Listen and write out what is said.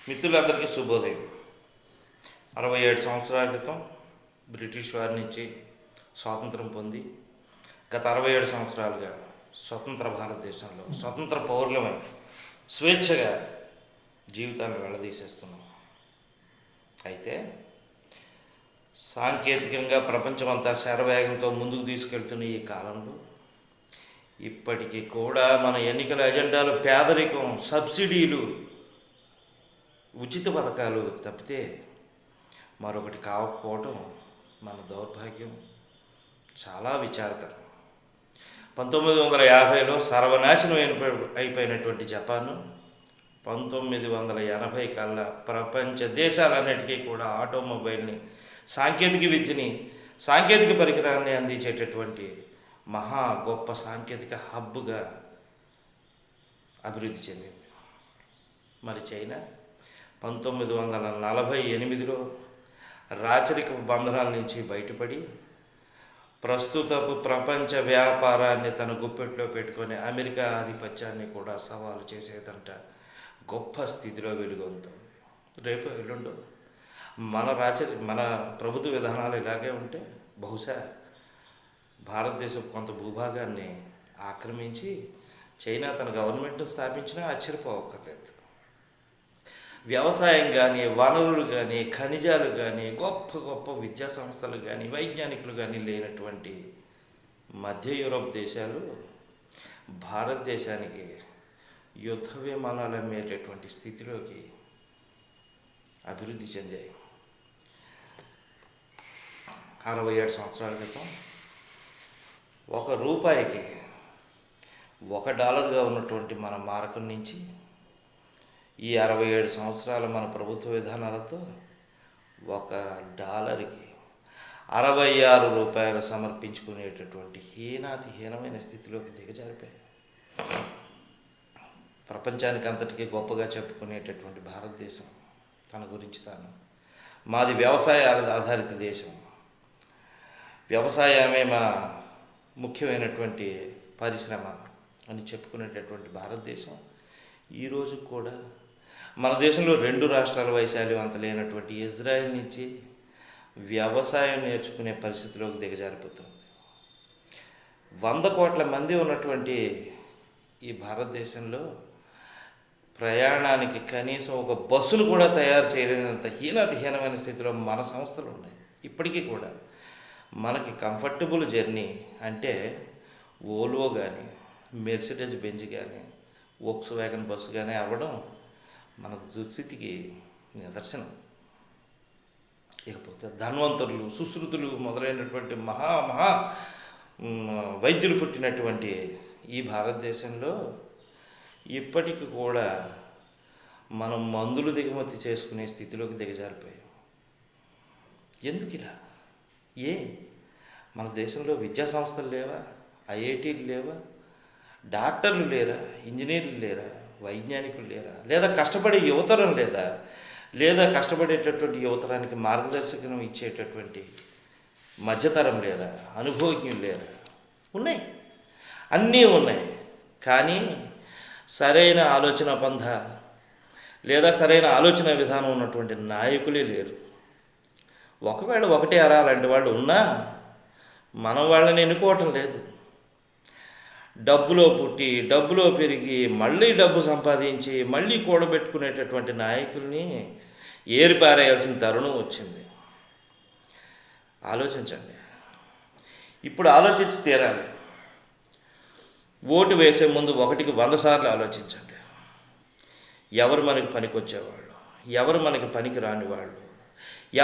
మిత్రులందరికీ శుభోదయం. 67 సంవత్సరాల క్రితం బ్రిటిష్ వారి నుంచి స్వాతంత్రం పొంది గత 67 సంవత్సరాలుగా స్వతంత్ర భారతదేశంలో స్వతంత్ర పౌరులమై స్వేచ్ఛగా జీవితాన్ని వెళ్ళదీసేస్తున్నాం. అయితే సాంకేతికంగా ప్రపంచమంతా శరవేగంతో ముందుకు తీసుకెళ్తున్న ఈ కాలంలో ఇప్పటికీ కూడా మన ఎన్నికల ఎజెండాలు పేదరికం, సబ్సిడీలు, ఉచిత పథకాలు తప్పితే మరొకటి కాకపోవటం మన దౌర్భాగ్యం, చాలా విచారకరం. 1950లో సర్వనాశనం అయిపోయినటువంటి జపాను 1980 కల్లా ప్రపంచ దేశాలన్నిటికీ కూడా ఆటోమొబైల్ని, సాంకేతిక విద్యని, సాంకేతిక పరికరాన్ని అందించేటటువంటి మహా గొప్ప సాంకేతిక హబ్గా అభివృద్ధి చెందింది. మరి చైనా 1948లో రాచరిక బంధనాల నుంచి బయటపడి ప్రస్తుతపు ప్రపంచ వ్యాపారాన్ని తన గుప్పెట్లో పెట్టుకొని అమెరికా ఆధిపత్యాన్ని కూడా సవాలు చేసేదంట గొప్ప స్థితిలో వెలుగొందుతుంది. రేపు ఎల్లుండో మన ప్రభుత్వ విధానాలు ఇలాగే ఉంటే బహుశా భారతదేశం కొంత భూభాగాన్ని ఆక్రమించి చైనా తన గవర్నమెంట్ను స్థాపించినా ఆశ్చర్యపోవక్కర్లేదు. వ్యవసాయం కానీ, వనరులు కానీ, ఖనిజాలు కానీ, గొప్ప గొప్ప విద్యా సంస్థలు కానీ, వైజ్ఞానికులు కానీ లేనటువంటి మధ్య యూరోప్ దేశాలు భారతదేశానికి యుద్ధ విమానాలు అమ్మేటటువంటి స్థితిలోకి అభివృద్ధి చెందాయి. 67 సంవత్సరాల క్రితం ₹1 $1 ఉన్నటువంటి మన మారకం నుంచి ఈ 67 సంవత్సరాల మన ప్రభుత్వ విధానాలతో $1కి ₹66 సమర్పించుకునేటటువంటి హీనమైన స్థితిలోకి దిగజారిపోయాయి. ప్రపంచానికి అంతటికీ గొప్పగా చెప్పుకునేటటువంటి భారతదేశం తన గురించి మాది వ్యవసాయ ఆధారిత దేశం, వ్యవసాయమే మా ముఖ్యమైనటువంటి పరిశ్రమ అని చెప్పుకునేటటువంటి భారతదేశం ఈరోజు కూడా మన దేశంలో 2 రాష్ట్రాల వైశాల్యం అంత లేనటువంటి ఇజ్రాయెల్ నుంచి వ్యవసాయం నేర్చుకునే పరిస్థితిలోకి దిగజారిపోతుంది. 100 కోట్ల మంది ఉన్నటువంటి ఈ భారతదేశంలో ప్రయాణానికి కనీసం ఒక బస్సును కూడా తయారు చేయలేనంత హీనమైన స్థితిలో మన సంస్థలు ఉన్నాయి. ఇప్పటికీ కూడా మనకి కంఫర్టబుల్ జర్నీ అంటే ఓల్వో కానీ, మెర్సిడెస్ బెంజ్ కానీ, వోక్స్ వ్యాగన్ బస్సు కానీ అవ్వడం మన దుస్థితికి నిదర్శనం. ఇకపోతే ధన్వంతరులు, సుశ్రుతులు మొదలైనటువంటి మహా వైద్యులు పుట్టినటువంటి ఈ భారతదేశంలో ఇప్పటికి కూడా మనం మందులు దిగుమతి చేసుకునే స్థితిలోకి దిగజారిపోయాం. ఎందుకు ఇలా? మన దేశంలో విద్యా సంస్థలు లేవా? ఐఐటీలు లేవా? డాక్టర్లు లేరా? ఇంజనీర్లు లేరా? వైజ్ఞానికులు లేరా? లేదా కష్టపడే యువతరం లేదా? లేదా కష్టపడేటటువంటి యువతరానికి మార్గదర్శకం ఇచ్చేటటువంటి మధ్యతరం లేదా? అనుభవజ్ఞులు లేరా? ఉన్నాయి, అన్నీ ఉన్నాయి. కానీ సరైన ఆలోచన పంథ లేదా సరైన ఆలోచన విధానం ఉన్నటువంటి నాయకులే లేరు. ఒకవేళ 1 అలాంటి వాళ్ళు ఉన్నా మనం వాళ్ళని ఎన్నుకోవటం లేదు. డబ్బులో పుట్టి, డబ్బులో పెరిగి, మళ్ళీ డబ్బు సంపాదించి, మళ్ళీ కూడబెట్టుకునేటటువంటి నాయకుల్ని ఏరిపారేయాల్సిన తరుణం వచ్చింది. ఆలోచించండి. ఇప్పుడు ఆలోచించి తీరాలి. ఓటు వేసే ముందు 1కి 100 సార్లు ఆలోచించండి. ఎవరు మనకి పనికొచ్చేవాళ్ళు, ఎవరు మనకి పనికి రాని వాళ్ళు,